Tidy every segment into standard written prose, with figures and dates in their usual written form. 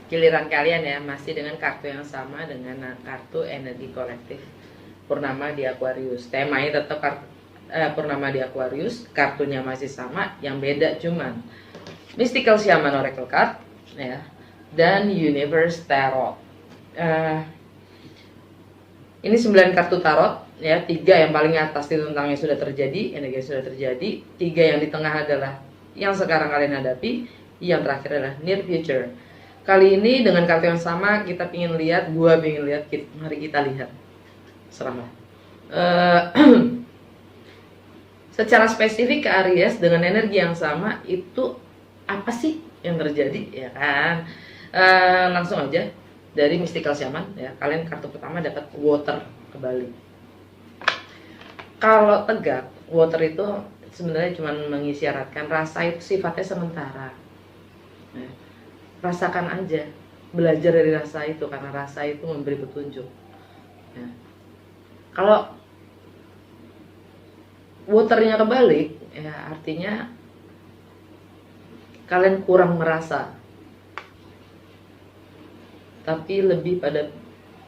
Giliran kalian ya, masih dengan kartu yang sama dengan kartu energi kolektif Purnama di Aquarius. Temanya tetap Purnama di Aquarius, kartunya masih sama, yang beda cuman Mystical Shaman Oracle Card ya, dan Universe Tarot. Ini 9 kartu tarot ya, 3 yang paling atas itu tentang yang sudah terjadi, energi yang sudah terjadi, 3 yang di tengah adalah yang sekarang kalian hadapi, yang terakhir adalah near future. Kali ini dengan kartu yang sama kita pingin lihat, gua pingin lihat, mari kita lihat. Serahlah. Secara spesifik ke Aries dengan energi yang sama itu apa sih yang terjadi ya kan? Langsung aja dari Mystical Shaman ya. Kalian kartu pertama dapat water kembali. Kalau tegak, water itu sebenarnya cuma mengisyaratkan rasa itu sifatnya sementara. Ya. Rasakan aja, belajar dari rasa itu karena rasa itu memberi petunjuk. Ya. Kalau waternya kebalik, ya artinya kalian kurang merasa, tapi lebih pada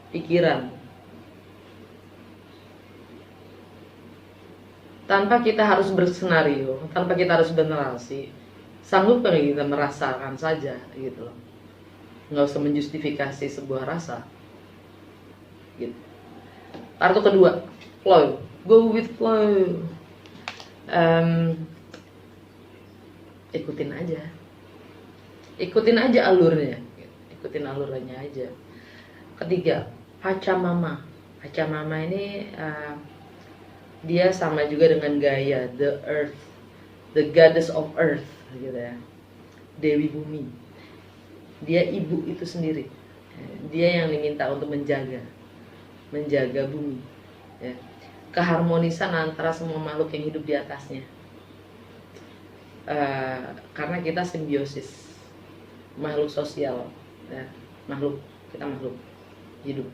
pikiran. Tanpa kita harus bersenario, tanpa kita harus bernarasi, sanggup nggak kita merasakan saja gitu loh. Nggak usah menjustifikasi sebuah rasa gitu. Kartu kedua, flow, go with flow. Ikutin aja alurnya, ikutin alurnya aja. Ketiga, Pachamama. Pachamama ini dia sama juga dengan Gaia, the earth, the goddess of earth gitu ya, Dewi Bumi. Dia ibu itu sendiri, dia yang diminta untuk menjaga bumi ya. Keharmonisan antara semua makhluk yang hidup di atasnya, karena kita simbiosis, makhluk sosial ya. Kita makhluk hidup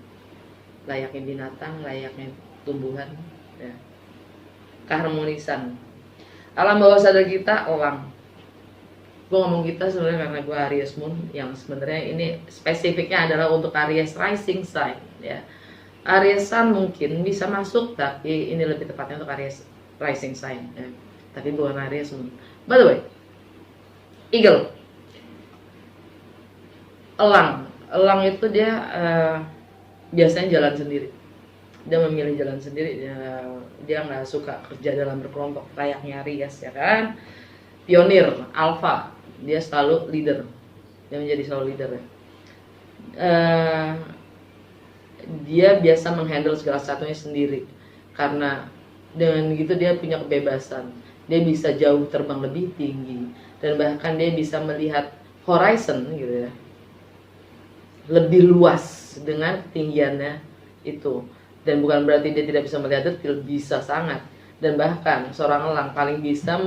layaknya binatang, layaknya tumbuhan ya. Keharmonisan alam bawah sadar kita, elang. Gue ngomong kita sebenarnya karena gue Aries Moon, yang sebenarnya ini spesifiknya adalah untuk Aries Rising Sign ya. Aries Sun mungkin bisa masuk, tapi ini lebih tepatnya untuk Aries Rising Sign ya. Tapi bukan Aries Moon. By the way, Eagle, elang itu dia biasanya jalan sendiri. Dia memilih jalan sendiri, dia nggak suka kerja dalam berkelompok layaknya Aries ya kan. Pionir, alpha, dia selalu leader, dia menjadi selalu leader ya. Dia biasa menghandle segala sesuatunya sendiri, karena dengan gitu dia punya kebebasan, dia bisa jauh terbang lebih tinggi, dan bahkan dia bisa melihat horizon gitu ya, lebih luas dengan ketinggiannya itu. Dan bukan berarti dia tidak bisa melihat detail, bisa sangat. Dan bahkan seorang elang paling bisa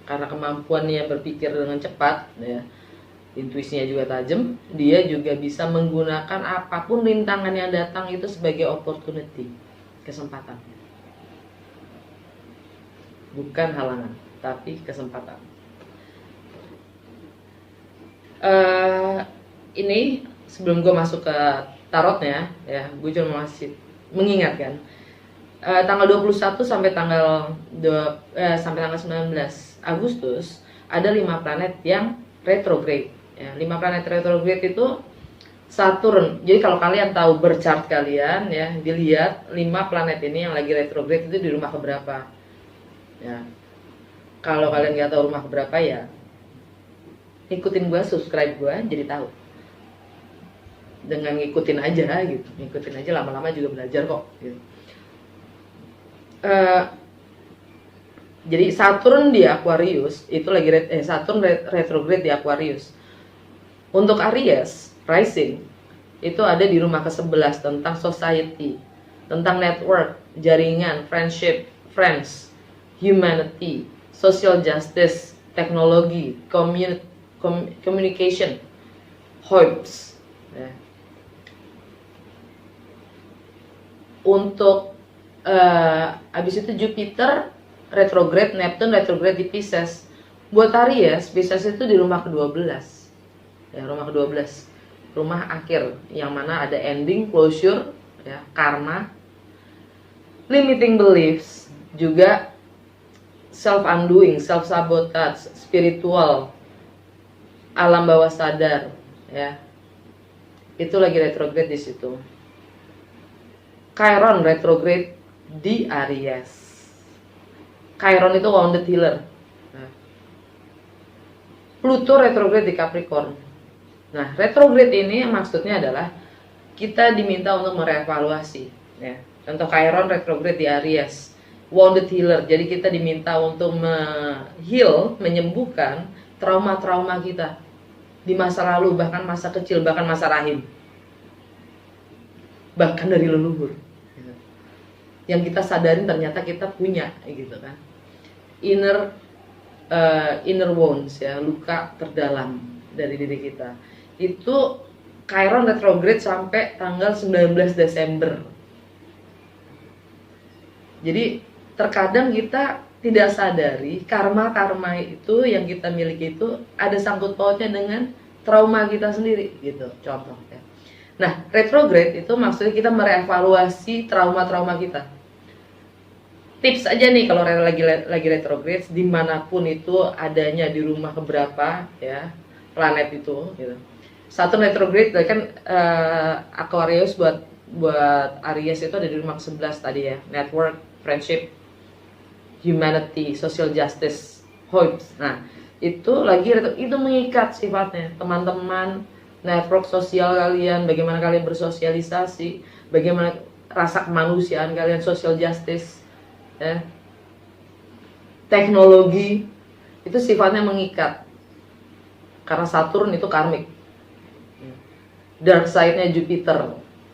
karena kemampuannya berpikir dengan cepat ya, intuisinya juga tajam, dia juga bisa menggunakan apapun rintangan yang datang itu sebagai opportunity, kesempatan. Bukan halangan, tapi kesempatan. Ini sebelum gue masuk ke tarotnya ya, gue cuma masih mengingatkan tanggal 21 sampai tanggal 19 Agustus ada 5 planet yang retrograde ya. 5 planet retrograde itu Saturn. Jadi kalau kalian tahu berchart kalian ya, dilihat 5 planet ini yang lagi retrograde itu di rumah keberapa ya. Kalau kalian nggak tahu rumah keberapa ya, ikutin gue, subscribe gue, jadi tahu. Dengan ngikutin aja gitu, ngikutin aja, lama-lama juga belajar kok gitu. Jadi Saturn di Aquarius itu lagi Saturn retrograde di Aquarius. Untuk Aries rising itu ada di rumah ke-11 tentang society, tentang network, jaringan, friendship, friends, humanity, social justice, teknologi, communication, hopes ya. Untuk abis itu Jupiter retrograde, Neptune retrograde di Pisces. Buat Aries, Pisces itu di rumah ke-12 ya, rumah ke-12. rumah akhir, yang mana ada ending, closure, ya, karma, limiting beliefs, juga self undoing, self sabotage, spiritual, alam bawah sadar, ya. Itu lagi retrograde di situ. Chiron retrograde di Aries. Chiron itu wounded healer. Nah, Pluto retrograde di Capricorn. Nah, retrograde ini maksudnya adalah kita diminta untuk merevaluasi, ya. Contoh Chiron retrograde di Aries, wounded healer. Jadi kita diminta untuk heal, menyembuhkan trauma-trauma kita di masa lalu, bahkan masa kecil, bahkan masa rahim, bahkan dari leluhur, yang kita sadarin ternyata kita punya, gitu kan. Inner wounds, ya, luka terdalam dari diri kita. Itu Chiron retrograde sampai tanggal 19 Desember. Jadi terkadang kita tidak sadari karma-karma itu yang kita miliki itu ada sangkut pautnya dengan trauma kita sendiri, gitu, contoh, ya. Nah, retrograde itu maksudnya kita merevaluasi trauma-trauma kita. Tips aja nih kalau lagi retrograde, dimanapun itu adanya, di rumah keberapa, ya, planet itu, gitu. Saturn retrograde kan Aquarius buat Aries itu ada di rumah ke-11 tadi, ya, network, friendship, humanity, social justice, hopes. Nah, itu itu mengikat sifatnya, teman-teman, network sosial kalian, bagaimana kalian bersosialisasi, bagaimana rasa kemanusiaan kalian, social justice, ya. Teknologi itu sifatnya mengikat karena Saturn itu karmik. Dark side-nya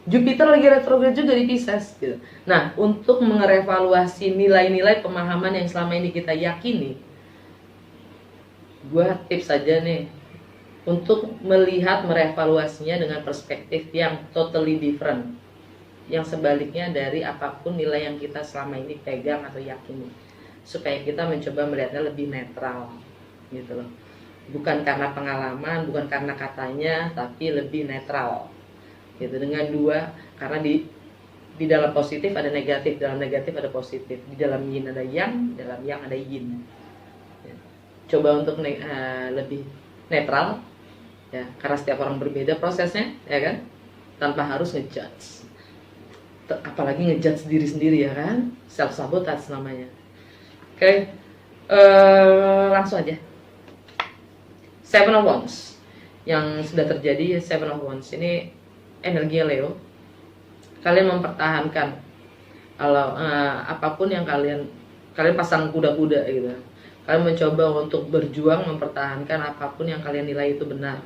Jupiter lagi retrograde juga di Pisces, gitu. Nah, untuk mengevaluasi nilai-nilai pemahaman yang selama ini kita yakini, gua tips saja nih untuk melihat, merevaluasinya dengan perspektif yang totally different, yang sebaliknya dari apapun nilai yang kita selama ini pegang atau yakini, supaya kita mencoba melihatnya lebih netral, gitu loh. Bukan karena pengalaman, bukan karena katanya, tapi lebih netral, gitu. Dengan dua, karena di dalam positif ada negatif, dalam negatif ada positif, di dalam yin ada yang, dalam yang ada yin. Coba untuk lebih netral, ya, karena setiap orang berbeda prosesnya, ya kan, tanpa harus ngejudge, apalagi ngejudge diri sendiri, ya kan, self sabotage namanya. Oke, langsung aja. Seven of Wands yang sudah terjadi. Seven of Wands ini energinya Leo. Kalian mempertahankan kalau apapun yang kalian pasang kuda-kuda, gitu. Kalian mencoba untuk berjuang mempertahankan apapun yang kalian nilai itu benar.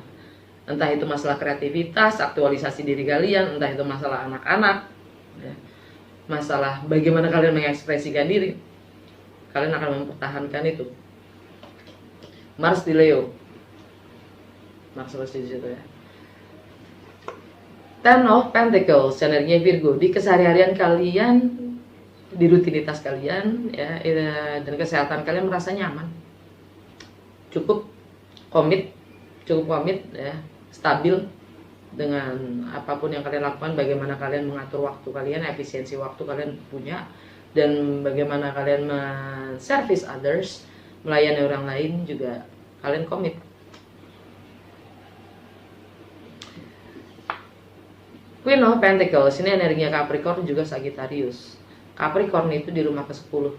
Entah itu masalah kreativitas, aktualisasi diri kalian, entah itu masalah anak-anak, ya, masalah bagaimana kalian mengekspresikan diri, kalian akan mempertahankan itu. Mars di Leo, Mars di situ, ya. Ten of Pentacles, energinya Virgo, di keseharian kalian, di rutinitas kalian, ya, dan kesehatan kalian merasa nyaman, cukup komit, ya, stabil dengan apapun yang kalian lakukan. Bagaimana kalian mengatur waktu kalian, efisiensi waktu kalian punya, dan bagaimana kalian men-service others, melayani orang lain juga kalian komit. Queen of Pentacles ini energinya Capricorn juga Sagittarius. Capricorn itu di rumah ke-10.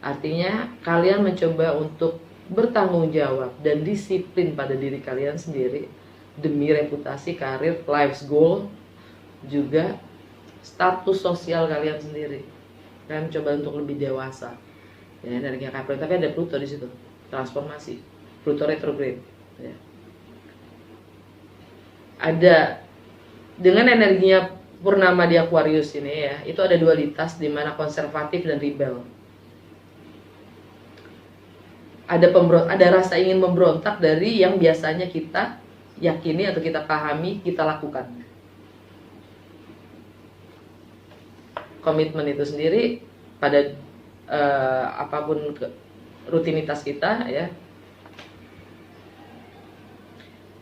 Artinya kalian mencoba untuk bertanggung jawab dan disiplin pada diri kalian sendiri demi reputasi, karir, life's goal, juga status sosial kalian sendiri. Kalian coba untuk lebih dewasa. Ya, energinya Capricorn, tapi ada Pluto di situ. Transformasi. Pluto retrograde, ya. Ada dengan energinya purnama di Aquarius ini, ya, itu ada dualitas di mana konservatif dan rebel. Ada rasa ingin memberontak dari yang biasanya kita yakini atau kita pahami, kita lakukan. Komitmen itu sendiri pada apapun rutinitas kita, ya.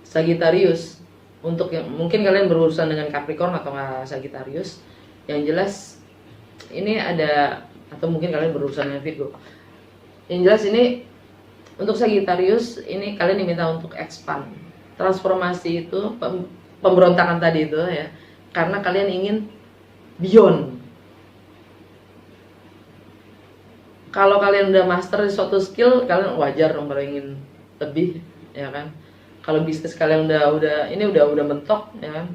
Sagittarius Untuk yang mungkin kalian berurusan dengan Capricorn atau nggak Sagittarius, yang jelas ini ada, atau mungkin kalian berurusan dengan Virgo. Yang jelas ini untuk Sagittarius ini kalian diminta untuk expand, transformasi itu, pemberontakan tadi itu ya, karena kalian ingin beyond. Kalau kalian udah master di suatu skill, kalian wajar dong kalau ingin lebih, ya kan? Kalau bisnis kalian udah mentok, ya kan?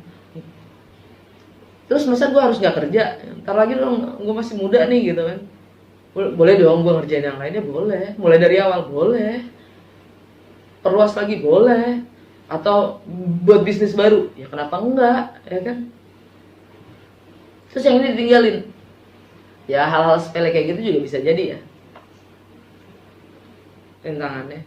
Terus masa gue harus nggak kerja? Ntar lagi dong, gue masih muda nih gitu kan? Boleh dong gue ngerjain yang lainnya, boleh. Mulai dari awal boleh. Perluas lagi boleh. Atau buat bisnis baru, ya kenapa enggak, ya kan? Terus yang ini ditinggalin. Ya hal-hal sepele kayak gitu juga bisa jadi ya rintangannya.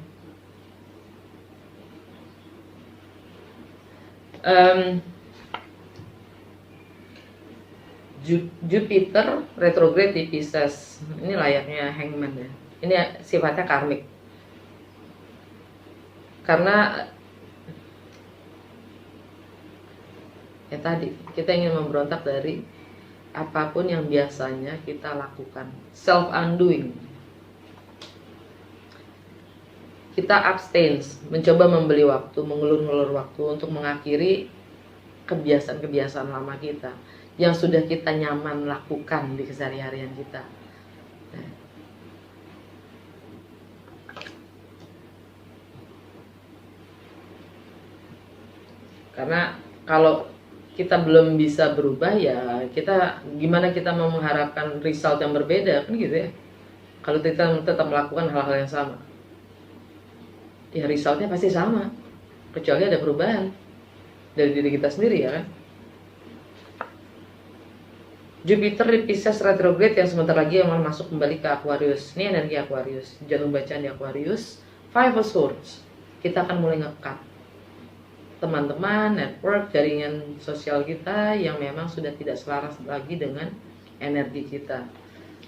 Jupiter retrograde di Pisces, ini layaknya hangman ya. Ini sifatnya karmik. Karena ya tadi kita ingin memberontak dari apapun yang biasanya kita lakukan, self undoing. Kita abstain, mencoba membeli waktu, mengulur-ulur waktu untuk mengakhiri kebiasaan-kebiasaan lama kita yang sudah kita nyaman lakukan di keseharian kita. Karena kalau kita belum bisa berubah, ya kita gimana kita mau mengharapkan result yang berbeda, kan gitu ya. Kalau kita tetap melakukan hal-hal yang sama, ya resultnya pasti sama, kecuali ada perubahan dari diri kita sendiri, ya kan. Jupiter di Pisces retrograde yang sebentar lagi yang masuk kembali ke Aquarius. Ini energi Aquarius, jantung bacaan di Aquarius. Five of Swords, kita akan mulai nge-cut teman-teman, network, jaringan sosial kita yang memang sudah tidak selaras lagi dengan energi kita.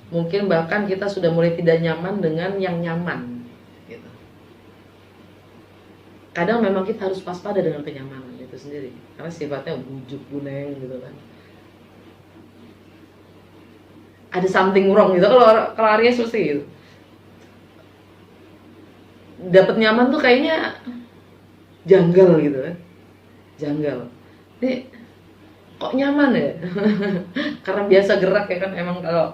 Mungkin bahkan kita sudah mulai tidak nyaman dengan yang nyaman gitu. Kadang memang kita harus waspada dengan kenyamanan itu sendiri, karena sifatnya bujuk buneng gitu kan. Ada something wrong gitu kalau Aries pasti gitu. Dapat nyaman tuh kayaknya janggal gitu kan, janggal. Ini kok nyaman ya? Karena biasa gerak ya kan. Emang kalau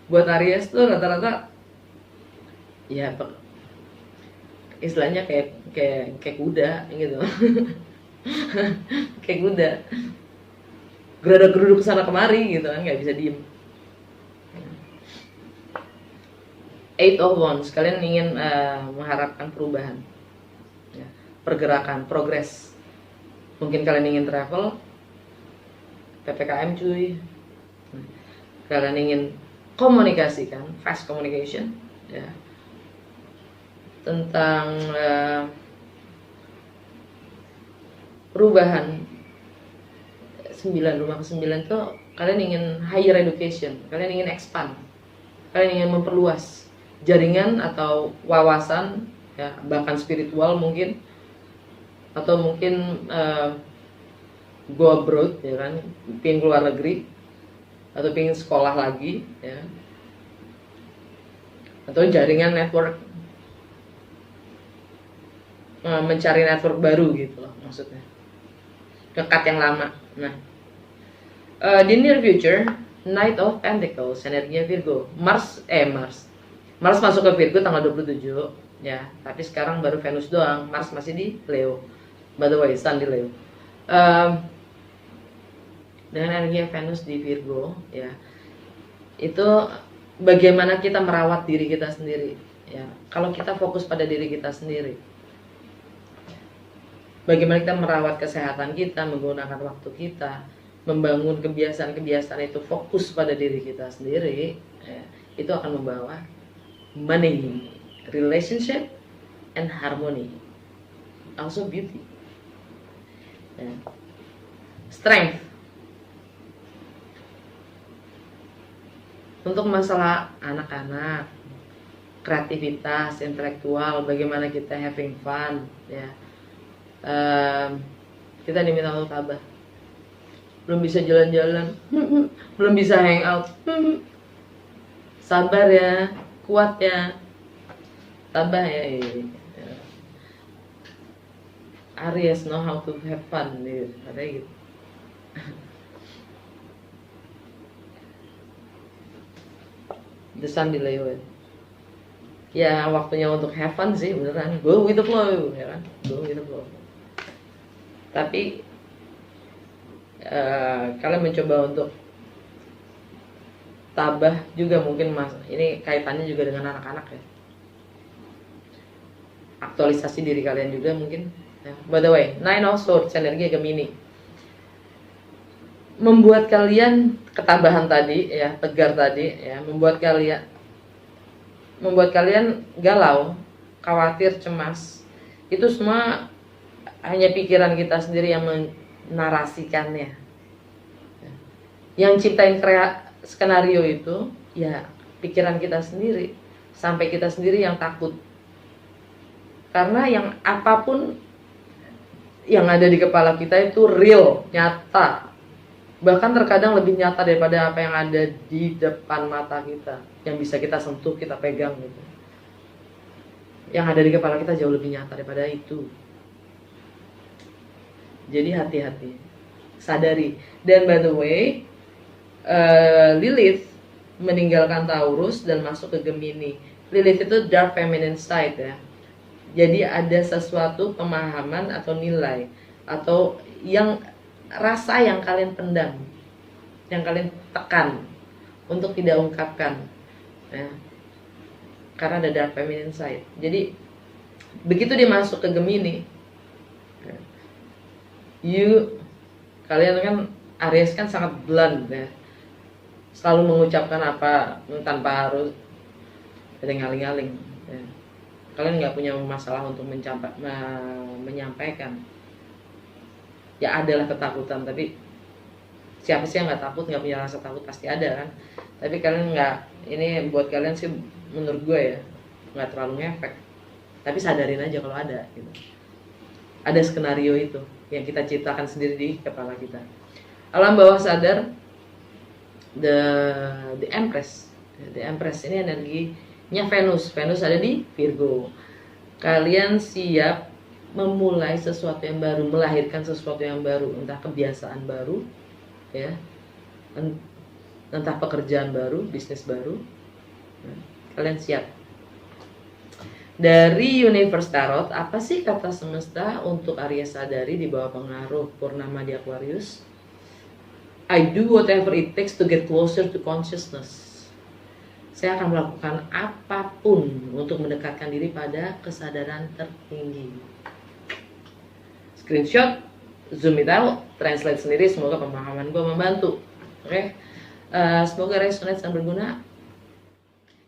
buat Aries tuh rata-rata ya istilahnya kayak kuda gitu. Kayak kuda, geruduk kesana kemari gitu kan, nggak bisa diem. Eight of Wands, kalian ingin mengharapkan perubahan, ya, pergerakan, progres. Mungkin kalian ingin travel, PPKM cuy. Kalian ingin komunikasikan, fast communication, ya, tentang perubahan. 9 rumah ke-9 tuh kalian ingin higher education, kalian ingin expand, kalian ingin memperluas jaringan atau wawasan, ya, bahkan spiritual mungkin, atau mungkin go abroad, ya kan, pengen keluar negeri atau pengen sekolah lagi, ya, atau jaringan network, mencari network baru gitu loh maksudnya, dekat yang lama. Nah, di near future, Knight of Pentacles, energinya Virgo, Mars masuk ke Virgo tanggal 27, ya, tapi sekarang baru Venus doang, Mars masih di Leo. By the way, Sun di Leo. Dengan energi Venus di Virgo, ya, itu bagaimana kita merawat diri kita sendiri, ya. Kalau kita fokus pada diri kita sendiri, bagaimana kita merawat kesehatan kita, menggunakan waktu kita, membangun kebiasaan-kebiasaan itu fokus pada diri kita sendiri, ya, itu akan membawa money, relationship, and harmony, also beauty, ya. Strength. Untuk masalah anak-anak, kreativitas, intelektual, bagaimana kita having fun, ya, Kita diminta untuk tabah. Belum bisa jalan-jalan, belum bisa hangout. Sabar ya, kuat ya, tabah ya. Aries know how to have fun, katanya gitu. The Sun di Leo. Ya waktunya untuk have fun sih beneran, go with the flow ya kan, go with the flow. Tapi kalian mencoba untuk tabah juga mungkin, mas. Ini kaitannya juga dengan anak-anak ya. Aktualisasi diri kalian juga mungkin. Ya. By the way, Nine of Swords energi Gemini membuat kalian ketabahan tadi ya, tegar tadi ya, membuat kalian galau, khawatir, cemas. Itu semua hanya pikiran kita sendiri yang menarasikannya. Yang ciptain skenario itu ya pikiran kita sendiri, sampai kita sendiri yang takut. Karena yang apapun yang ada di kepala kita itu real, nyata. Bahkan terkadang lebih nyata daripada apa yang ada di depan mata kita, yang bisa kita sentuh, kita pegang gitu. Yang ada di kepala kita jauh lebih nyata daripada itu. Jadi hati-hati, sadari. Dan by the way, Lilith meninggalkan Taurus dan masuk ke Gemini. Lilith itu dark feminine side ya. Jadi ada sesuatu pemahaman atau nilai atau yang rasa yang kalian pendam, yang kalian tekan untuk tidak ungkapkan ya. Karena ada dark feminine side. Jadi begitu dia masuk ke Gemini, kalian kan Aries kan sangat blunt ya, selalu mengucapkan apa tanpa harus ada ngaling-ngaling ya. Kalian nggak punya masalah untuk menyampaikan. Ya adalah ketakutan, tapi siapa sih yang nggak takut, nggak punya rasa takut, pasti ada kan. Tapi kalian nggak, ini buat kalian sih menurut gue ya nggak terlalu ngefek. Tapi sadarin aja kalau ada gitu. Ada skenario itu yang kita ciptakan sendiri di kepala kita. Alam bawah sadar, the Empress. The Empress ini energinya Venus. Venus ada di Virgo. Kalian siap memulai sesuatu yang baru, melahirkan sesuatu yang baru, entah kebiasaan baru ya, entah pekerjaan baru, bisnis baru. Kalian siap. Dari Universe Tarot, apa sih kata semesta untuk Aries sadari di bawah pengaruh purnama di Aquarius? I do whatever it takes to get closer to consciousness. Saya akan melakukan apapun untuk mendekatkan diri pada kesadaran tertinggi. Screenshot, zoom it out, translate sendiri. Semoga pemahaman gue membantu. Oke, semoga resonate dan berguna.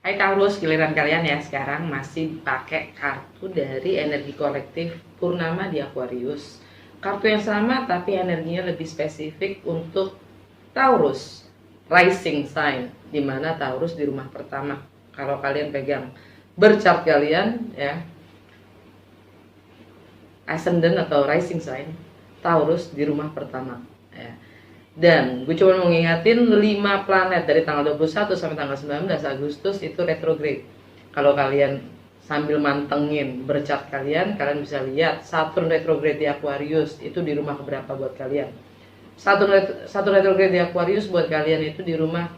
Hai Taurus, giliran kalian ya. Sekarang masih pakai kartu dari energi kolektif purnama di Aquarius. Kartu yang sama tapi energinya lebih spesifik untuk Taurus rising sign, dimana Taurus di rumah pertama. Kalau kalian pegang berchart kalian ya, ascendant atau rising sign Taurus di rumah pertama ya. Dan gue coba mengingatin 5 planet dari tanggal 21 sampai tanggal 19 Agustus itu retrograde. Kalau kalian sambil mantengin berchart kalian bisa lihat Saturn retrograde di Aquarius itu di rumah keberapa buat kalian. Satu retrograde di Aquarius buat kalian itu di rumah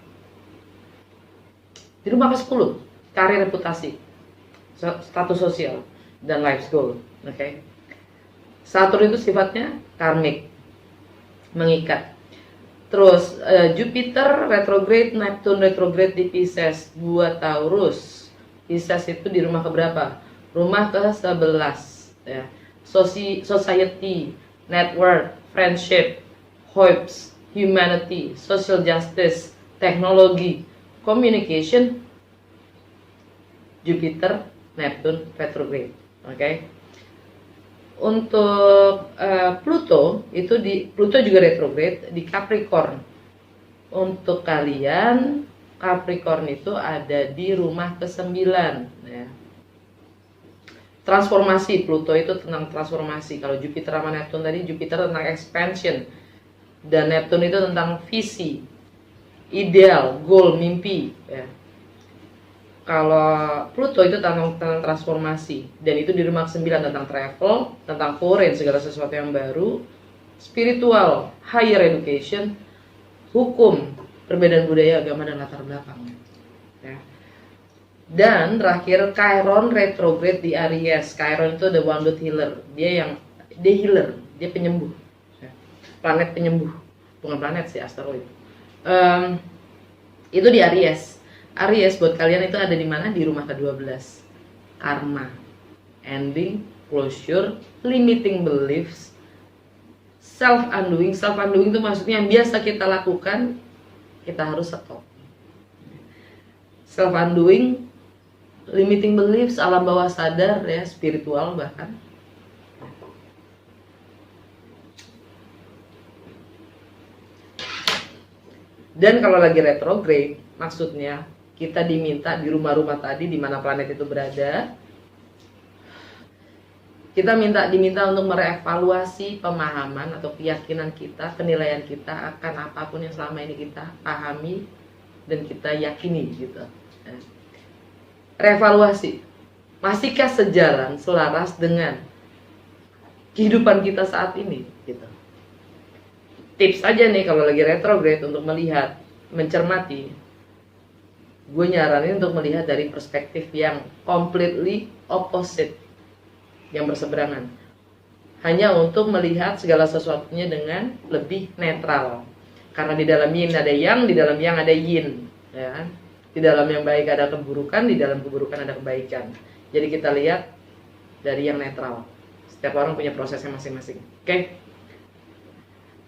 ke-10, karir, reputasi, status sosial, dan life goal. Oke. Saturn itu sifatnya karmik, mengikat. Terus Jupiter retrograde, Neptune retrograde di Pisces buat Taurus. Pisces itu di rumah keberapa? Rumah ke-11 ya. Society, network, friendship, hopes, humanity, social justice, teknologi, communication. Jupiter, Neptune retrograde. Oke. Untuk Pluto itu Pluto juga retrograde di Capricorn. Untuk kalian Capricorn itu ada di rumah ke-9 ya. transformasi. Pluto itu tentang transformasi. Kalau Jupiter sama Neptune tadi, Jupiter tentang expansion dan Neptune itu tentang visi, ideal, goal, mimpi ya. Kalau Pluto itu tentang transformasi, dan itu di rumah 9 tentang travel, tentang foreign, segala sesuatu yang baru, spiritual, higher education, hukum, perbedaan budaya, agama, dan latar belakang ya. Dan terakhir Chiron retrograde di Aries. Chiron itu the wounded healer, dia healer, dia penyembuh ya. Planet penyembuh, bukan planet sih, asteroid. Itu di Aries. Aries buat kalian itu ada di mana? Di rumah ke-12. Karma, ending, closure, limiting beliefs, self undoing. Self undoing itu maksudnya yang biasa kita lakukan, kita harus stop. Self undoing, limiting beliefs, alam bawah sadar ya, spiritual bahkan. Dan kalau lagi retrograde, maksudnya kita diminta di rumah-rumah tadi di mana planet itu berada, kita diminta untuk merevaluasi pemahaman atau keyakinan kita, penilaian kita akan apapun yang selama ini kita pahami dan kita yakini gitu. Revaluasi, masihkah sejalan, selaras dengan kehidupan kita saat ini gitu. Tips aja nih kalau lagi retrograde untuk melihat, mencermati. Gue nyaranin untuk melihat dari perspektif yang completely opposite, yang berseberangan, hanya untuk melihat segala sesuatunya dengan lebih netral. Karena di dalam yin ada yang, di dalam yang ada yin ya kan? Di dalam yang baik ada keburukan, di dalam keburukan ada kebaikan. Jadi kita lihat dari yang netral. Setiap orang punya prosesnya masing-masing. Oke?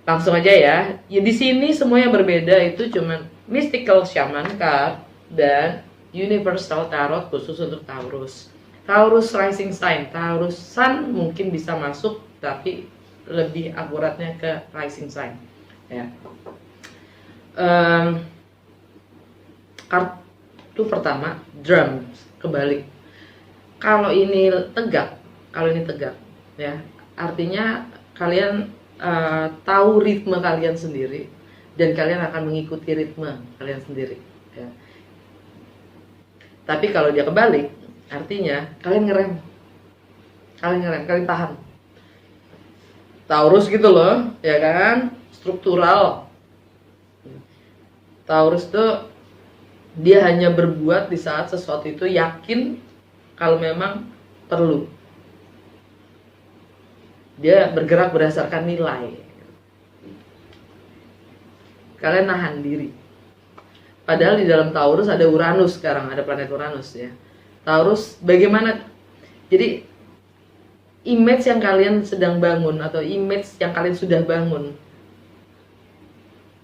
Langsung aja ya. Ya di sini semua yang berbeda itu cuman mystical shaman card dan universal tarot khusus untuk Taurus. Taurus rising sign, Taurus sun mungkin bisa masuk, tapi lebih akuratnya ke rising sign ya. Kartu pertama drum kebalik. Kalau ini tegak ya, artinya kalian tahu ritme kalian sendiri dan kalian akan mengikuti ritme kalian sendiri ya. Tapi kalau dia kebalik, artinya kalian ngerem, kalian tahan. Taurus gitu loh, ya kan? Struktural. Taurus tuh dia hanya berbuat di saat sesuatu itu yakin kalau memang perlu. Dia bergerak berdasarkan nilai. Kalian nahan diri. Padahal di dalam Taurus ada Uranus sekarang, ada planet Uranus ya. Taurus bagaimana? Jadi image yang kalian sedang bangun atau image yang kalian sudah bangun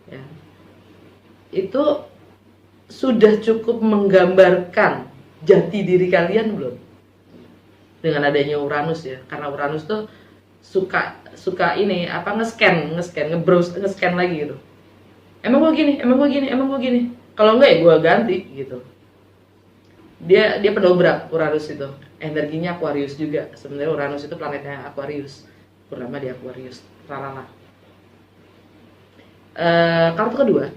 ya, itu sudah cukup menggambarkan jati diri kalian belum? Dengan adanya Uranus ya. Karena Uranus tuh suka ini apa nge-scan, nge-scan lagi gitu. Emang gue gini. Kalau enggak ya gue ganti gitu. Dia pendobrak Uranus itu. Energinya Aquarius juga. Sebenarnya Uranus itu planetnya Aquarius. Purnama di Aquarius. Ralala. Kartu kedua,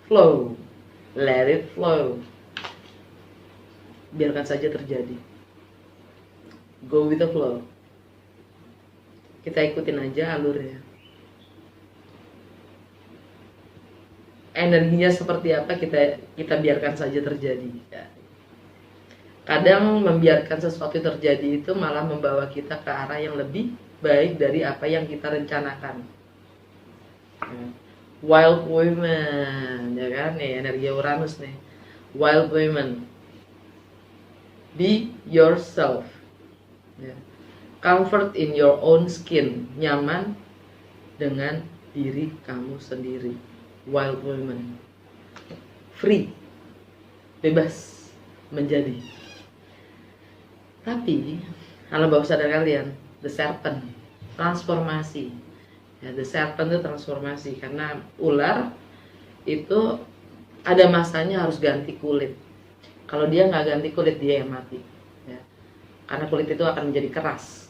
flow. Let it flow. Biarkan saja terjadi. Go with the flow. Kita ikutin aja alurnya. Energinya seperti apa kita biarkan saja terjadi ya. Kadang membiarkan sesuatu terjadi itu malah membawa kita ke arah yang lebih baik dari apa yang kita rencanakan. Wild women ya kan nih, energi Uranus nih. Wild women, be yourself ya. Comfort in your own skin, nyaman dengan diri kamu sendiri. Wild women, free, bebas menjadi. Tapi alam bawah sadar kalian, the serpent, transformasi ya. The serpent itu transformasi, karena ular itu ada masanya harus ganti kulit. Kalau dia nggak ganti kulit, dia yang mati ya. karena kulit itu akan menjadi keras.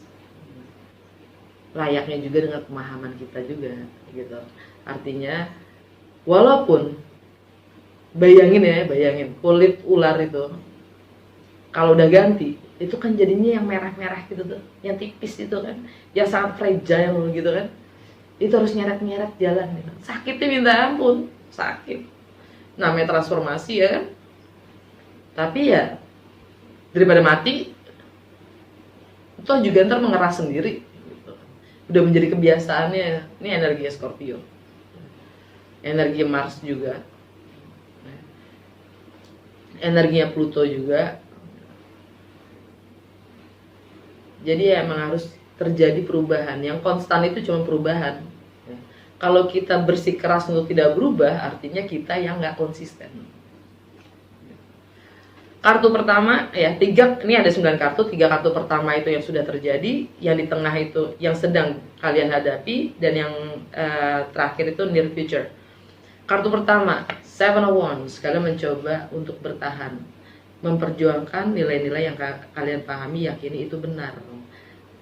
Layaknya juga dengan pemahaman kita juga gitu. Artinya walaupun bayangin kulit ular itu kalau udah ganti itu kan jadinya yang merah-merah gitu tuh, yang tipis itu kan, yang sangat fragile gitu kan, itu harus nyeret-nyeret jalan gitu. Sakitnya minta ampun, sakit. Namanya transformasi ya kan. Tapi ya daripada mati, itu juga ntar mengeras sendiri gitu. Udah menjadi kebiasaannya. Ini energi Scorpio, energi Mars juga, energinya Pluto juga. Jadi ya emang harus terjadi perubahan. Yang konstan itu cuma perubahan. Kalau kita bersikeras untuk tidak berubah, artinya kita yang nggak konsisten. Kartu pertama ya, ini ada 9 kartu. 3 kartu pertama itu yang sudah terjadi, yang di tengah itu yang sedang kalian hadapi, dan yang terakhir itu near future. Kartu pertama, Seven of Wands. Kalian mencoba untuk bertahan, memperjuangkan nilai-nilai yang kalian pahami, yakini itu benar.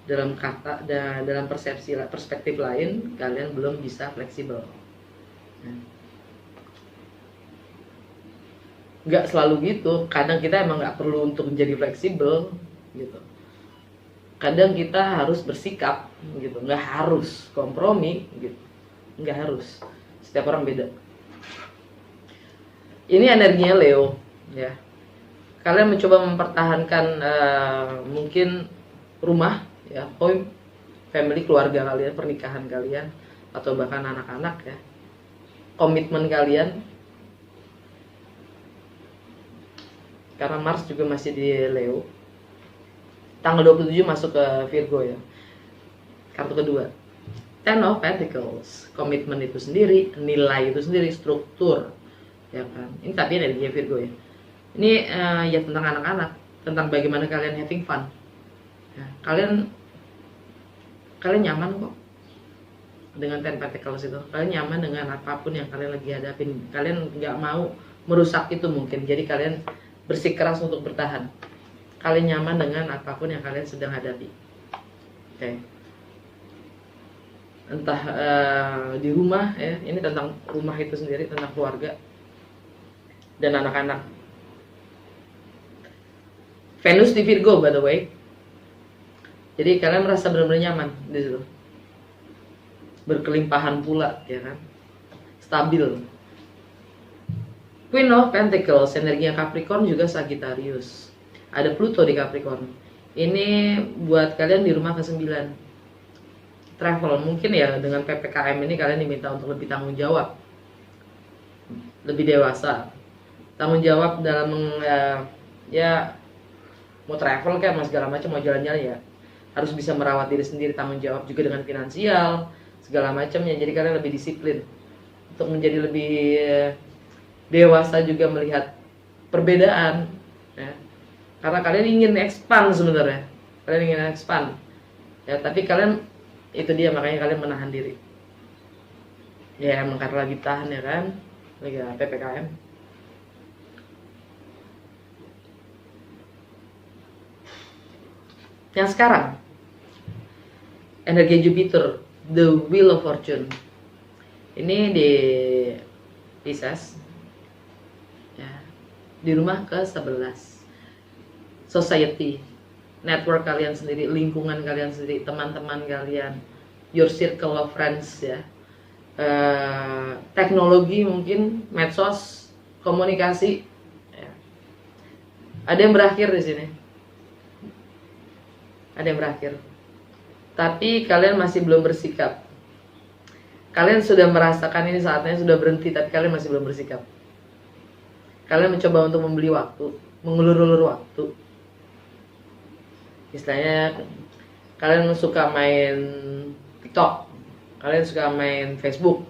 Dalam kata, dalam perspektif lain, kalian belum bisa fleksibel. Nggak selalu gitu. Kadang kita emang nggak perlu untuk menjadi fleksibel gitu. Kadang kita harus bersikap gitu. Nggak harus kompromi gitu. Nggak harus. Setiap orang beda. Ini energinya Leo ya. Kalian mencoba mempertahankan mungkin rumah ya, home, family, keluarga kalian, pernikahan kalian, atau bahkan anak-anak ya, komitmen kalian. Karena Mars juga masih di Leo, tanggal 27 masuk ke Virgo ya. Kartu kedua, Ten of Pentacles, komitmen itu sendiri, nilai itu sendiri, struktur ya kan. Ini tapi energinya Virgo ya. Ini ya tentang anak-anak, tentang bagaimana kalian having fun ya. Kalian nyaman kok dengan Ten Pentacles itu. Kalian nyaman dengan apapun yang kalian lagi hadapin. Kalian nggak mau merusak itu mungkin. Jadi kalian bersikeras untuk bertahan. Kalian nyaman dengan apapun yang kalian sedang hadapi. Oke. Entah di rumah ya. Ini tentang rumah itu sendiri, tentang keluarga dan anak-anak. Venus di Virgo by the way. Jadi kalian merasa benar-benar nyaman di situ. Berkelimpahan pula, ya kan? Stabil. Queen of Pentacles, energinya Capricorn juga Sagittarius. Ada Pluto di Capricorn. Ini buat kalian di rumah ke-9. Travel, mungkin ya dengan PPKM ini kalian diminta untuk lebih tanggung jawab. Lebih dewasa. Tanggung jawab dalam ya mau travel kayak mas segala macam, mau jalan-jalan ya harus bisa merawat diri sendiri, tanggung jawab juga dengan finansial segala macamnya. Jadi kalian lebih disiplin untuk menjadi lebih dewasa juga melihat perbedaan ya. Karena kalian ingin expand sebenarnya, kalian ingin expand ya, tapi kalian itu dia, makanya kalian menahan diri ya, emang karena lagi tahan ya kan, lagi PPKM. Yang sekarang energi Jupiter, the Wheel of Fortune. Ini di Pisces ya, di rumah ke-11. Society, network kalian sendiri, lingkungan kalian sendiri, teman-teman kalian, your circle of friends ya. Teknologi mungkin, medsos, komunikasi ya. Ada yang berakhir di sini. Ada yang berakhir. Tapi kalian masih belum bersikap. Kalian sudah merasakan ini saatnya sudah berhenti, tapi kalian masih belum bersikap. Kalian mencoba untuk membeli waktu, mengulur-ulur waktu. Istilahnya kalian suka main TikTok, kalian suka main Facebook.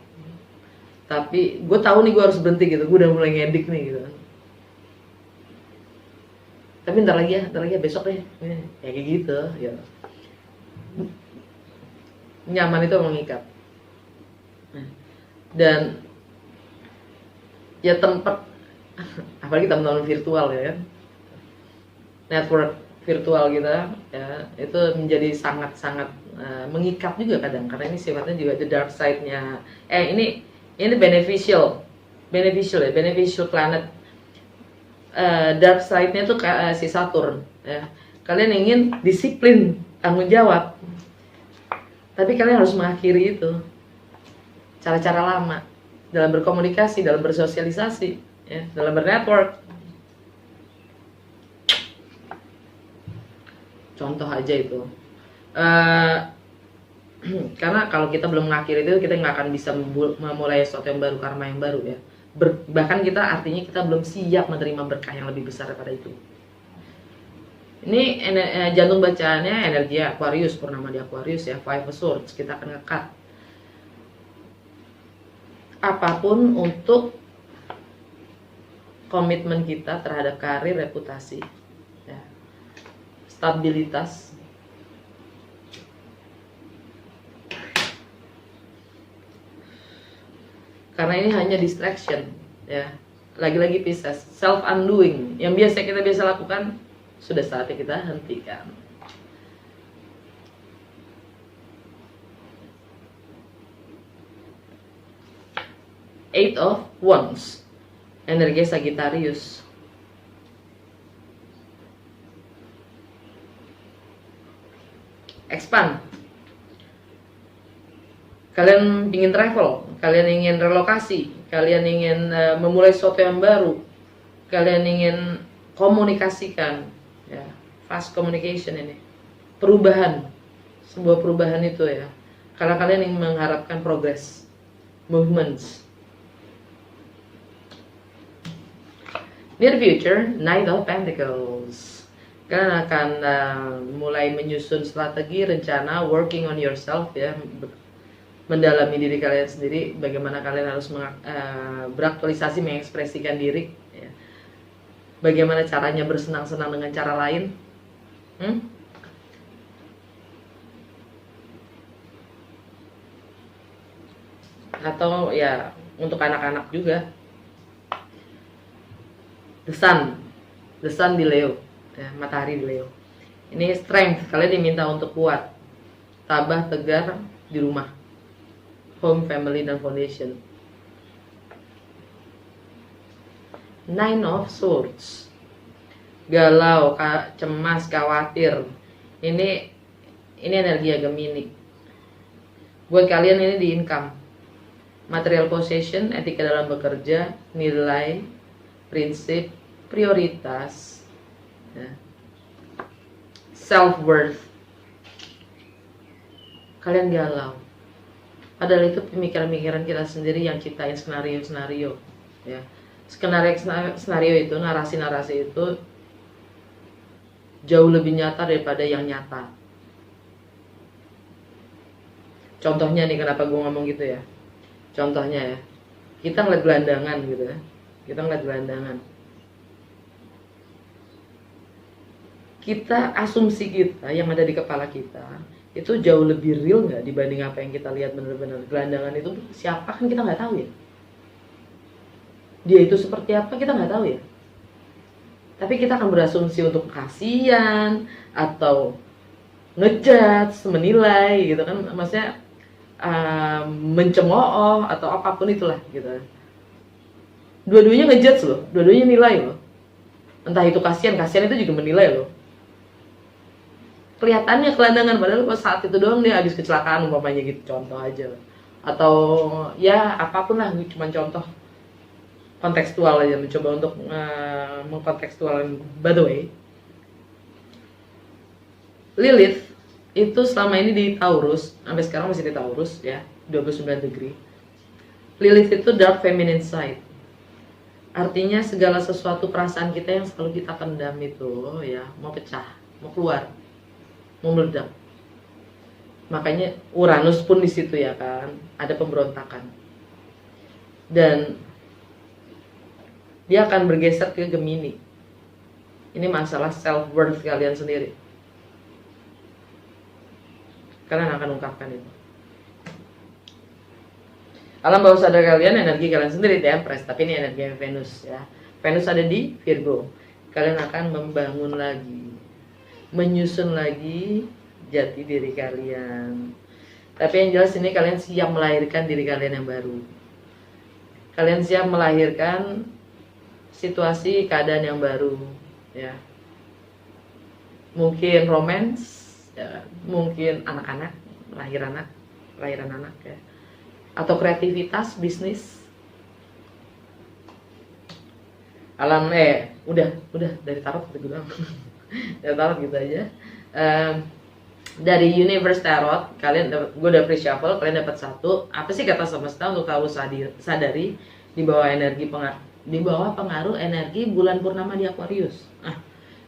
Tapi gue tahu nih gue harus berhenti gitu, gue udah mulai ngedik nih gitu. Tapi ntar lagi ya besok deh, ya kayak gitu ya. Nyaman itu mengikat. Dan ya tempat, apalagi teman-teman virtual ya kan, network virtual kita ya, itu menjadi sangat-sangat mengikat juga kadang, karena ini sifatnya juga the dark side-nya. Ini beneficial planet. Dark side-nya tuh si Saturn ya. Kalian ingin disiplin, tanggung jawab, tapi kalian harus mengakhiri itu cara-cara lama dalam berkomunikasi, dalam bersosialisasi ya, dalam bernetwork. Contoh aja itu, karena kalau kita belum mengakhiri itu, kita nggak akan bisa memulai sesuatu yang baru, karma yang baru ya. Bahkan artinya kita belum siap menerima berkah yang lebih besar daripada itu. Ini jantung bacaannya energi Aquarius, purnama di Aquarius ya, Five of Swords. Kita akan ngekat apapun untuk komitmen kita terhadap karir, reputasi ya, stabilitas. Karena ini hanya distraction ya. Lagi-lagi Pisces, self undoing yang kita biasa lakukan, sudah saatnya kita hentikan. Eight of Wands, energi Sagittarius. Expand. Kalian ingin travel, kalian ingin relokasi, kalian ingin memulai sesuatu yang baru, kalian ingin komunikasikan ya, fast communication ini, perubahan, sebuah perubahan itu ya. Karena kalian ingin mengharapkan progress, movements. Near future, Knight of Pentacles. Kalian akan mulai menyusun strategi, rencana, working on yourself ya, mendalami diri kalian sendiri, bagaimana kalian harus beraktualisasi, mengekspresikan diri ya. Bagaimana caranya bersenang-senang dengan cara lain, atau ya untuk anak-anak juga. The Sun di Leo ya, matahari di Leo. Ini strength, kalian diminta untuk kuat, tabah, tegar di rumah, home, family, dan foundation. Nine of Swords, galau, cemas, khawatir. Ini energi Gemini. Buat kalian ini di income, material possession, etika dalam bekerja, nilai, prinsip, prioritas, ya. Self worth. Kalian galau. Padahal itu pemikiran-pemikiran kita sendiri yang ciptain senario-senario ya. Skenario itu, narasi-narasi itu jauh lebih nyata daripada yang nyata. Contohnya nih, kenapa gue ngomong gitu ya. Contohnya ya, kita ngeliat gelandangan gitu ya. Kita ngeliat gelandangan. Kita, asumsi kita yang ada di kepala kita itu jauh lebih real nggak dibanding apa yang kita lihat benar-benar. Gelandangan itu siapa kan kita nggak tahu ya. Dia itu seperti apa kita nggak tahu ya. Tapi kita akan berasumsi untuk kasihan atau ngejudge, menilai gitu kan, maksudnya mencemooh atau apapun itulah gitu. Dua-duanya ngejudge loh, dua-duanya nilai loh. Entah itu kasihan itu juga menilai loh. Kelihatannya gelandangan, padahal pas saat itu doang dia habis kecelakaan umpamanya gitu, contoh aja. Atau ya apapun lah, cuma contoh kontekstual aja, mencoba untuk mengkontekstualkan. By the way, Lilith itu selama ini di Taurus, sampai sekarang masih di Taurus ya, 29 degree. Lilith itu dark feminine side. Artinya segala sesuatu perasaan kita yang selalu kita pendam itu ya, mau pecah, mau keluar, mau meledak. Makanya Uranus pun di situ ya kan, ada pemberontakan. Dan dia akan bergeser ke Gemini. Ini masalah self worth kalian sendiri. Kalian akan ungkapkan itu. Alam bawah sadar kalian, energi kalian sendiri di Empress, tapi ini energi Venus ya. Venus ada di Virgo. Kalian akan membangun lagi. menyusun lagi jati diri kalian. Tapi yang jelas ini kalian siap melahirkan diri kalian yang baru. Kalian siap melahirkan situasi keadaan yang baru, ya. Mungkin romance, ya. Mungkin anak-anak, lahiran anak, ya. Atau kreativitas, bisnis. Udah dari tarot gitu doang. Dari tarot gitu aja. Dari Universe Tarot kalian dapat, gue udah free shuffle, kalian dapat satu. Apa sih kata semesta untuk tahu sadari di bawah pengaruh energi bulan purnama di Aquarius.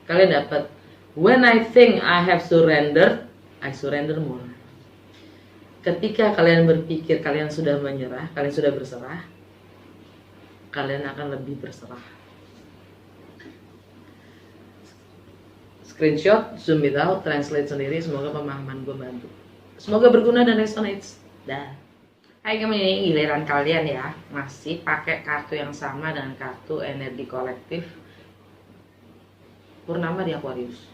Kalian dapat when I think I have surrendered, I surrender more. Ketika kalian berpikir kalian sudah menyerah, kalian sudah berserah, kalian akan lebih berserah. Screenshot, zoom it out, translate sendiri. Semoga pemahaman gue bantu. Semoga berguna dan resonates. Dah. Hai, kami ini giliran kalian ya. Masih pakai kartu yang sama dengan kartu energi kolektif purnama di Aquarius.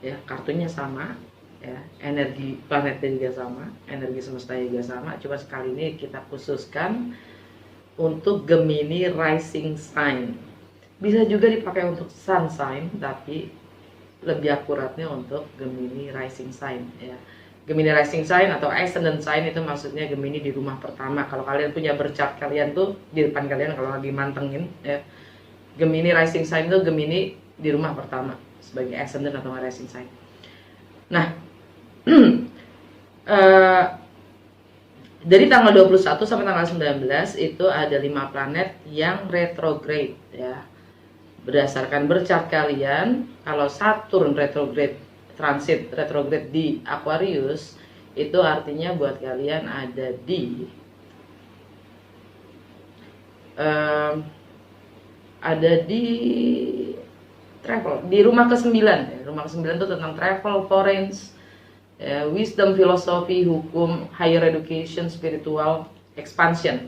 Ya, kartunya sama. Ya, energi planetnya juga sama, energi semesta juga sama. Coba sekali ini kita khususkan untuk Gemini rising sign. Bisa juga dipakai untuk sun sign, tapi lebih akuratnya untuk Gemini rising sign, ya. Gemini rising sign atau ascendant sign itu maksudnya Gemini di rumah pertama. Kalau kalian punya bercat kalian tuh di depan kalian kalau lagi mantengin, ya. Gemini rising sign itu Gemini di rumah pertama sebagai ascendant atau rising sign. Nah, dari tanggal 21 sampai tanggal 19 itu ada 5 planet yang retrograde, ya. Berdasarkan bercat kalian, kalau Saturn retrograde, transit retrograde di Aquarius, itu artinya buat kalian ada di travel, di rumah ke-9, ya. Rumah ke-9 itu tentang travel, foreign, ya, wisdom, filosofi, hukum, higher education, spiritual, expansion.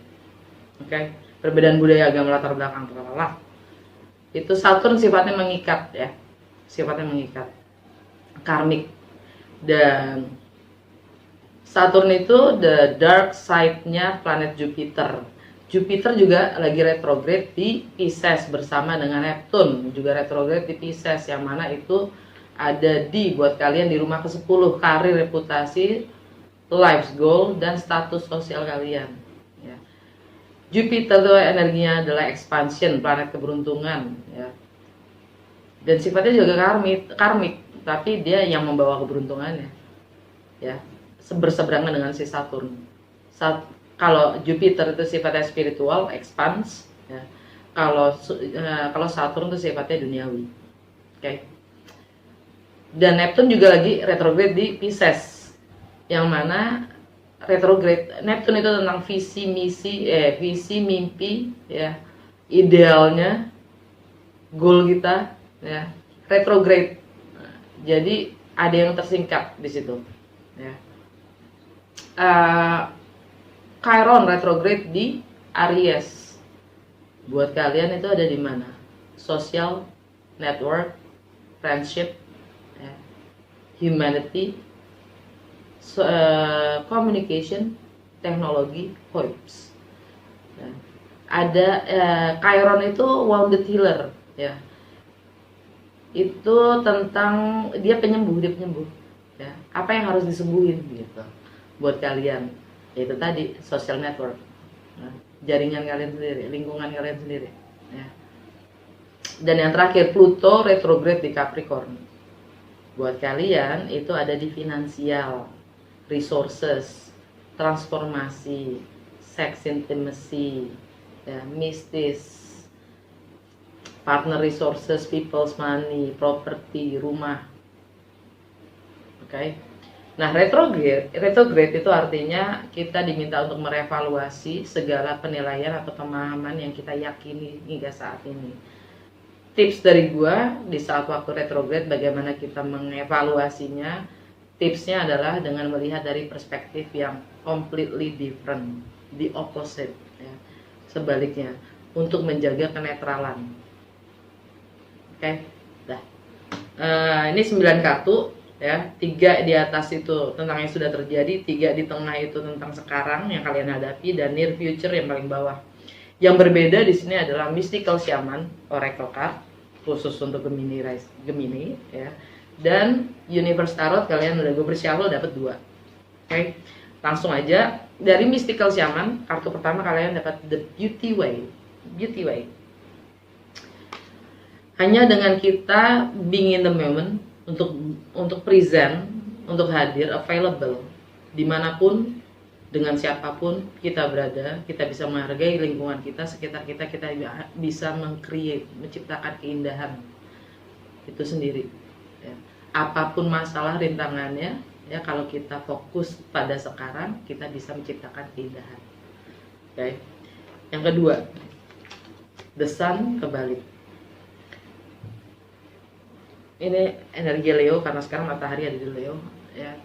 Oke, perbedaan budaya, agama, latar belakang, itu Saturn sifatnya mengikat, ya, sifatnya mengikat, karmik. Dan Saturn itu the dark side-nya planet Jupiter. Jupiter juga lagi retrograde di Pisces bersama dengan Neptune juga retrograde di Pisces, yang mana itu ada di buat kalian di rumah ke-10, karir, reputasi, life goal, dan status sosial kalian. Jupiter itu energinya adalah expansion, planet keberuntungan, ya. Dan sifatnya juga karmik, tapi dia yang membawa keberuntungannya, ya. Berseberangan dengan si Saturn. Kalau Jupiter itu sifatnya spiritual, expands, ya. Kalau Saturn itu sifatnya duniawi, oke. Dan Neptune juga lagi retrograde di Pisces, yang mana retrograde Neptune itu tentang visi mimpi, ya, idealnya, goal kita, ya, retrograde. Jadi ada yang tersingkap di situ, ya. Chiron retrograde di Aries. Buat kalian itu ada di mana? Social, network, friendship, ya, humanity, communication, teknologi, vibes. Ya. Ada Chiron itu wounded healer, ya. Itu tentang dia penyembuh, ya. Apa yang harus disembuhin gitu buat kalian? Yaitu tadi social network, ya. Jaringan kalian sendiri, lingkungan kalian sendiri, ya. Dan yang terakhir Pluto retrograde di Capricorn. Buat kalian itu ada di finansial, resources, transformasi, sex intimacy, ya, mistis, partner resources, people's money, property, rumah. Oke. Nah, retrograde itu artinya kita diminta untuk merevaluasi segala penilaian atau pemahaman yang kita yakini hingga saat ini. Tips dari gua di saat waktu retrograde bagaimana kita mengevaluasinya. Tipsnya adalah dengan melihat dari perspektif yang completely different, the opposite, ya. Sebaliknya, untuk menjaga kenetralan. Oke, dah. Ini 9 kartu ya, 3 di atas itu tentang yang sudah terjadi, 3 di tengah itu tentang sekarang yang kalian hadapi, dan near future yang paling bawah. Yang berbeda di sini adalah Mystical Shaman Oracle card khusus untuk Gemini ya, dan Universe Tarot kalian udah gue bersyavel dapat 2. Oke, langsung aja dari Mystical Shaman, kartu pertama kalian dapat The Beauty Way. Hanya dengan kita being in the moment, untuk present, untuk hadir, available dimanapun, dengan siapapun kita berada, kita bisa menghargai lingkungan kita, sekitar kita, kita bisa menciptakan keindahan itu sendiri ya. Apapun masalah rintangannya ya, kalau kita fokus pada sekarang, kita bisa menciptakan keindahan. Oke. Yang kedua, The Sun kebalik. Ini energi Leo karena sekarang matahari ada di Leo ya.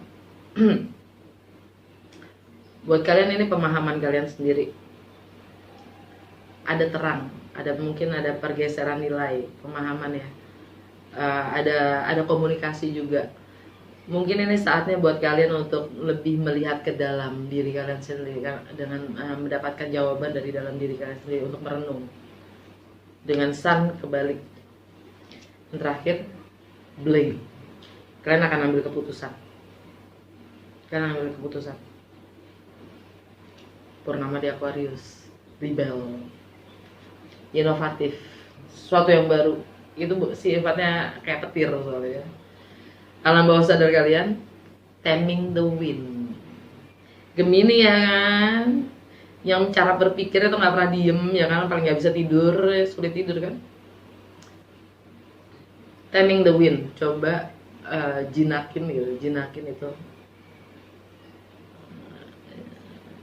Buat kalian ini pemahaman kalian sendiri. Ada terang, mungkin ada pergeseran nilai, pemahaman ya. Ada komunikasi juga. Mungkin ini saatnya buat kalian untuk lebih melihat ke dalam diri kalian sendiri dengan mendapatkan jawaban dari dalam diri kalian sendiri, untuk merenung. Dengan Sun kebalik. Yang terakhir, Blame. Kalian akan ambil keputusan. Purnama di Aquarius, rebel, inovatif, sesuatu yang baru. Itu sifatnya kayak petir soalnya. Alam bawah sadar kalian, taming the wind. Gemini ya kan, yang cara berpikirnya tuh nggak pernah diem ya kan, paling nggak bisa tidur, sulit tidur kan. Taming the wind, coba jinakin itu.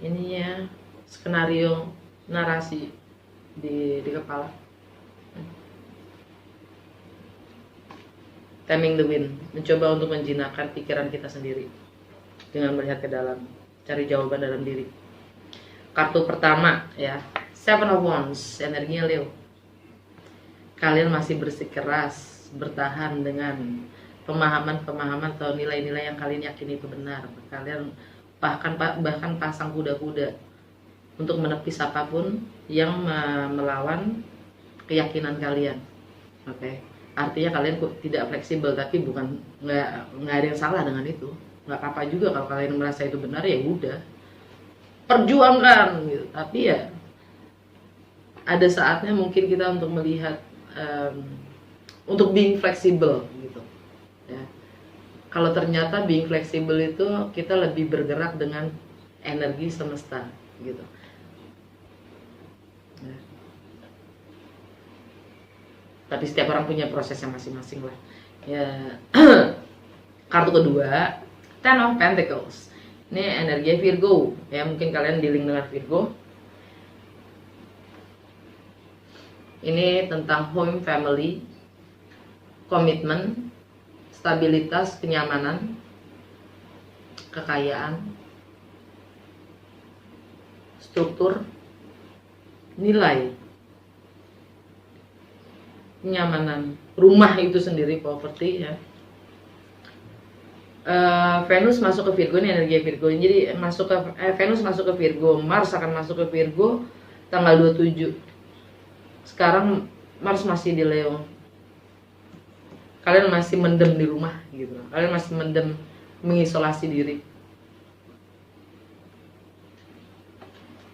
Ininya skenario narasi di kepala. Taming the wind, mencoba untuk menjinakkan pikiran kita sendiri dengan melihat ke dalam, cari jawaban dalam diri. Kartu pertama ya, Seven of Wands, energinya Leo. Kalian masih bersikeras bertahan dengan pemahaman atau nilai-nilai yang kalian yakin itu benar. Kalian bahkan pasang kuda-kuda untuk menepis apapun yang melawan keyakinan kalian. Oke. Artinya kalian tidak fleksibel, tapi bukan nggak ada yang salah dengan itu. Nggak apa-apa juga kalau kalian merasa itu benar, ya udah, perjuangkan gitu. Tapi ya ada saatnya mungkin kita untuk melihat, untuk being fleksibel gitu ya. Kalau ternyata being fleksibel itu kita lebih bergerak dengan energi semesta gitu ya. Tapi setiap orang punya prosesnya masing-masing lah ya. Kartu kedua, Ten of Pentacles. Ini energi Virgo ya, mungkin kalian dealing dengan Virgo. Ini tentang home, family, komitmen, stabilitas, kenyamanan, kekayaan, struktur, nilai, kenyamanan, rumah itu sendiri, properti ya. Venus masuk ke Virgo, ini energi Virgo. Jadi Venus masuk ke Virgo, Mars akan masuk ke Virgo tanggal 27. Sekarang Mars masih di Leo. Kalian masih mendem di rumah gitu. Kalian masih mendem, mengisolasi diri.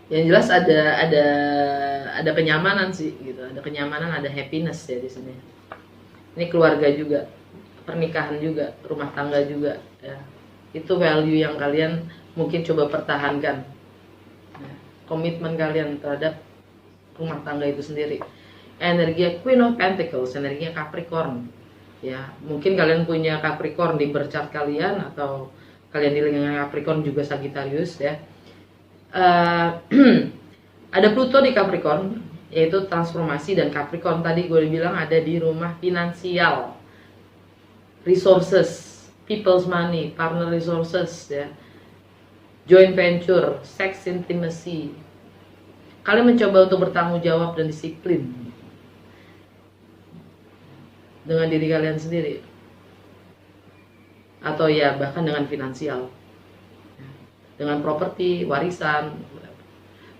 Yang jelas ada kenyamanan sih gitu. Ada kenyamanan, ada happiness ya di sini. Ini keluarga juga, pernikahan juga, rumah tangga juga ya. Itu value yang kalian mungkin coba pertahankan ya. Komitmen kalian terhadap rumah tangga itu sendiri. Energi Queen of Pentacles, energinya Capricorn ya. Mungkin kalian punya Capricorn di bercat kalian, atau kalian dengan Capricorn juga Sagittarius ya. Ada Pluto di Capricorn, yaitu transformasi, dan Capricorn tadi gue bilang ada di rumah finansial, resources, people's money, partner resources ya, joint venture, sex, intimacy. Kalian mencoba untuk bertanggung jawab dan disiplin dengan diri kalian sendiri. atau ya bahkan dengan finansial, dengan properti, warisan.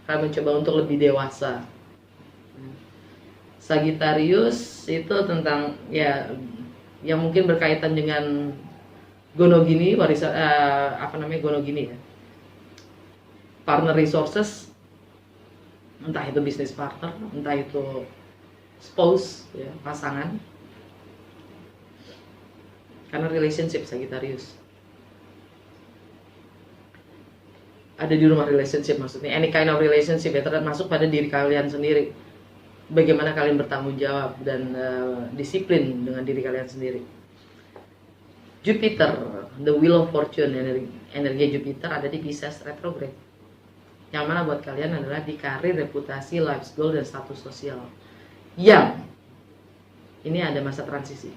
Kalian mencoba untuk lebih dewasa. Sagittarius itu tentang ya yang mungkin berkaitan dengan gonogini, warisan gonogini ya, partner resources, entah itu bisnis partner, entah itu spouse ya, pasangan, karena relationship Sagittarius ada di rumah relationship, maksudnya any kind of relationship ya, termasuk pada diri kalian sendiri. Bagaimana kalian bertanggung jawab dan disiplin dengan diri kalian sendiri. Jupiter, the wheel of fortune, energi Jupiter ada di Pisces retrograde. Yang mana buat kalian adalah di karir, reputasi, life goal, dan status sosial. Yang ini ada masa transisi.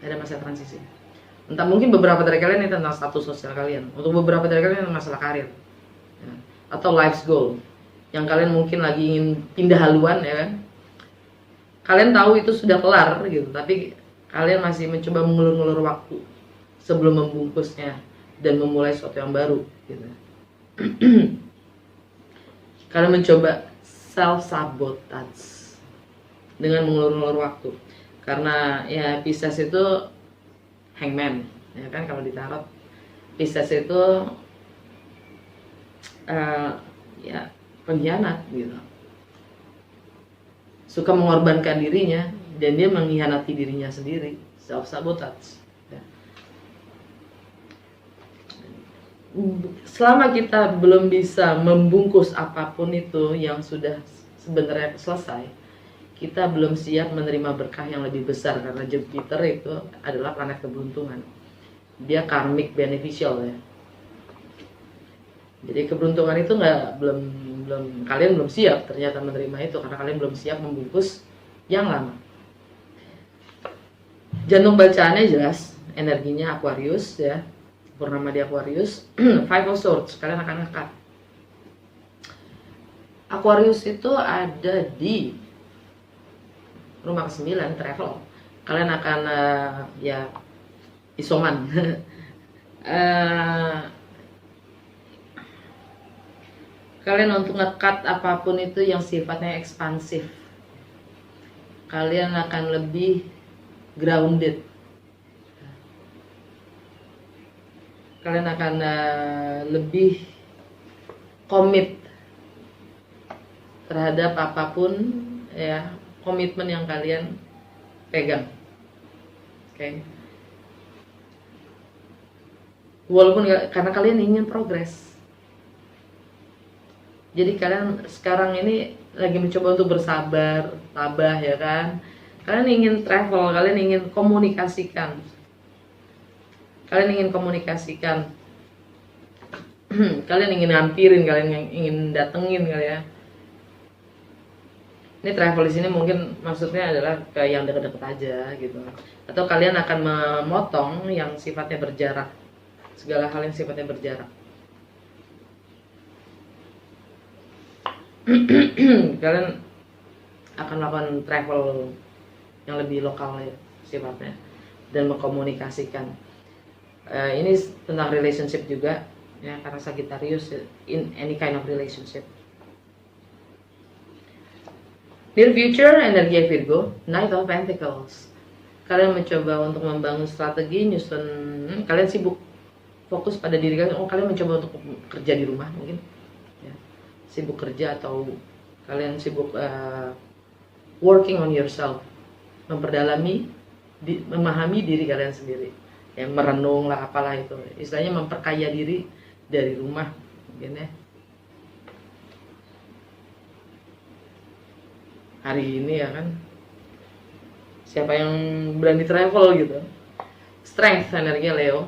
Ada masa transisi. Entah mungkin beberapa dari kalian ini tentang status sosial kalian. Untuk beberapa dari kalian masalah karir. Ya. Atau life goal. Yang kalian mungkin lagi ingin pindah haluan ya kan. Kalian tahu itu sudah kelar gitu, tapi kalian masih mencoba mengulur-ngulur waktu sebelum membungkusnya dan memulai sesuatu yang baru gitu. Kalian mencoba self sabotage dengan mengulur-ngulur waktu. Karena ya Pisces itu hangman ya kan, kalau di tarot Pisces itu ya pengkhianat gitu, suka mengorbankan dirinya dan dia mengkhianati dirinya sendiri, self sabotage ya. Selama kita belum bisa membungkus apapun itu yang sudah sebenarnya selesai, kita belum siap menerima berkah yang lebih besar, karena Jupiter itu adalah planet keberuntungan. Dia karmic beneficial ya. Jadi keberuntungan itu kalian belum siap ternyata menerima itu, karena kalian belum siap membungkus yang lama. Jantung bacaannya jelas, energinya Aquarius ya. Purnama di Aquarius. Five of Swords, kalian akan ngekat. Aquarius itu ada di rumah ke-9, travel. Kalian akan ya isoman. Kalian untuk ngekat apapun itu yang sifatnya ekspansif. Kalian akan lebih grounded. Kalian akan lebih komit terhadap apapun ya, komitmen yang kalian pegang. Oke. Walaupun karena kalian ingin progres. Jadi kalian sekarang ini lagi mencoba untuk bersabar, tabah ya kan. Kalian ingin travel, kalian ingin komunikasikan. Kalian ingin komunikasikan. Kalian ingin ngampirin, kalian ingin datengin kali ya. Ini travel di sini mungkin maksudnya adalah ke yang dekat-dekat aja gitu. Atau kalian akan memotong yang sifatnya berjarak. Segala hal yang sifatnya berjarak. Kalian akan melakukan travel yang lebih lokal ya, sifatnya, dan mengkomunikasikan. Ini tentang relationship juga ya, karena Sagittarius in any kind of relationship. Near future, energi Virgo, Knight of Pentacles. Kalian mencoba untuk membangun strategi, nyusun. Kalian sibuk fokus pada diri kalian. Kalian mencoba untuk kerja di rumah mungkin. Sibuk kerja, atau kalian sibuk working on yourself, memperdalami, memahami diri kalian sendiri, ya, merenung lah apalah itu, istilahnya memperkaya diri dari rumah mungkin ya. Hari ini ya kan, siapa yang berani travel gitu. Strength, energi Leo,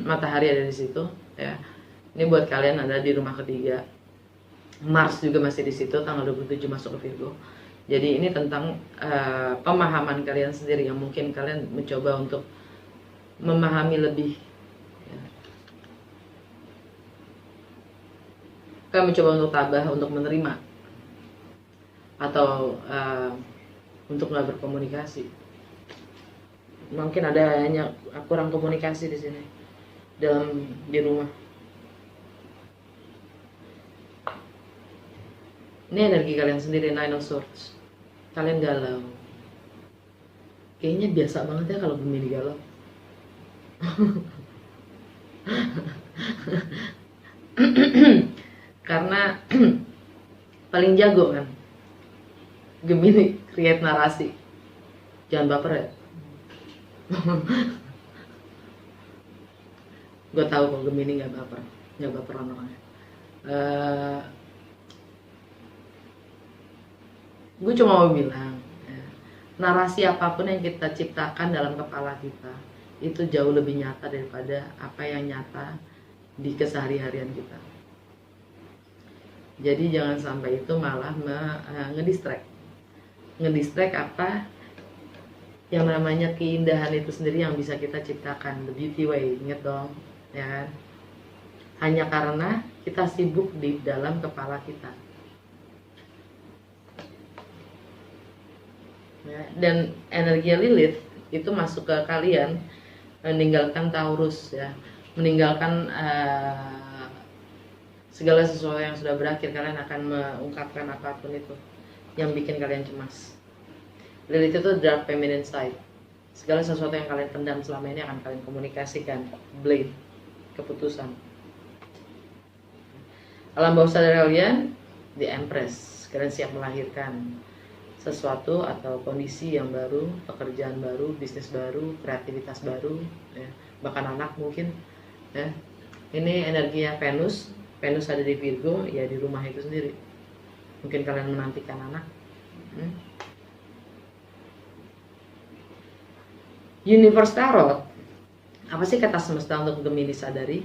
matahari ada di situ ya. Ini buat kalian ada di rumah ketiga. Mars juga masih di situ, tanggal 27 masuk ke Virgo. Jadi ini tentang pemahaman kalian sendiri yang mungkin kalian mencoba untuk memahami lebih. Ya. Kalian mencoba untuk tabah, untuk menerima, atau untuk nggak berkomunikasi. Mungkin ada hanya kurang komunikasi di sini di rumah. Ini energi kalian sendiri, Nine of Swords. Kalian galau. Kayaknya biasa banget ya kalau Gemini galau. Karena paling jago kan Gemini create narasi. Jangan baper ya. Gue tahu kok Gemini nggak baper orangnya. Gue cuma mau bilang, narasi apapun yang kita ciptakan dalam kepala kita itu jauh lebih nyata daripada apa yang nyata di kesehari-harian kita. Jadi jangan sampai itu malah ngedistract apa yang namanya keindahan itu sendiri yang bisa kita ciptakan, the beauty way. Ingat dong, ya kan? Hanya karena kita sibuk di dalam kepala kita. Ya, dan energi Lilith itu masuk ke kalian, meninggalkan Taurus ya, meninggalkan segala sesuatu yang sudah berakhir. Kalian akan mengungkapkan apapun itu yang bikin kalian cemas. Lilith itu dark feminine side. Segala sesuatu yang kalian pendam selama ini akan kalian komunikasikan. Blade, keputusan. Alam bawah sadar kalian, the Empress. Kalian siap melahirkan sesuatu atau kondisi yang baru, pekerjaan baru, bisnis baru, kreativitas baru, ya. Bahkan anak mungkin, ya. Ini energinya Venus. Venus ada di Virgo, ya di rumah itu sendiri. Mungkin kalian menantikan anak. Universe Tarot, apa sih kata semesta untuk Gemini sadari?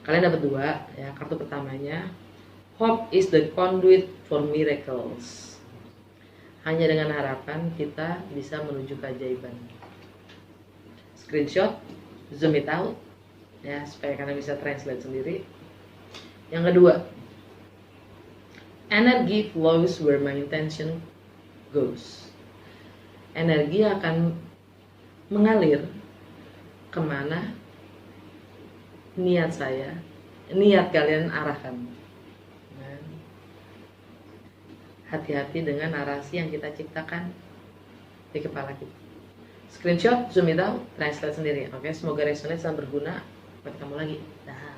Kalian dapat 2, ya. Kartu pertamanya, hope is the conduit for miracles. Hanya dengan harapan kita bisa menuju keajaiban. Screenshot, zoom it out, ya, supaya kalian bisa translate sendiri. Yang kedua, energy flows where my intention goes. Energi akan mengalir kemana niat kalian arahkan. Hati-hati dengan narasi yang kita ciptakan di kepala kita. Screenshot, zoom it out, translate sendiri. Oke, semoga resonate dan berguna buat kamu lagi. Dah.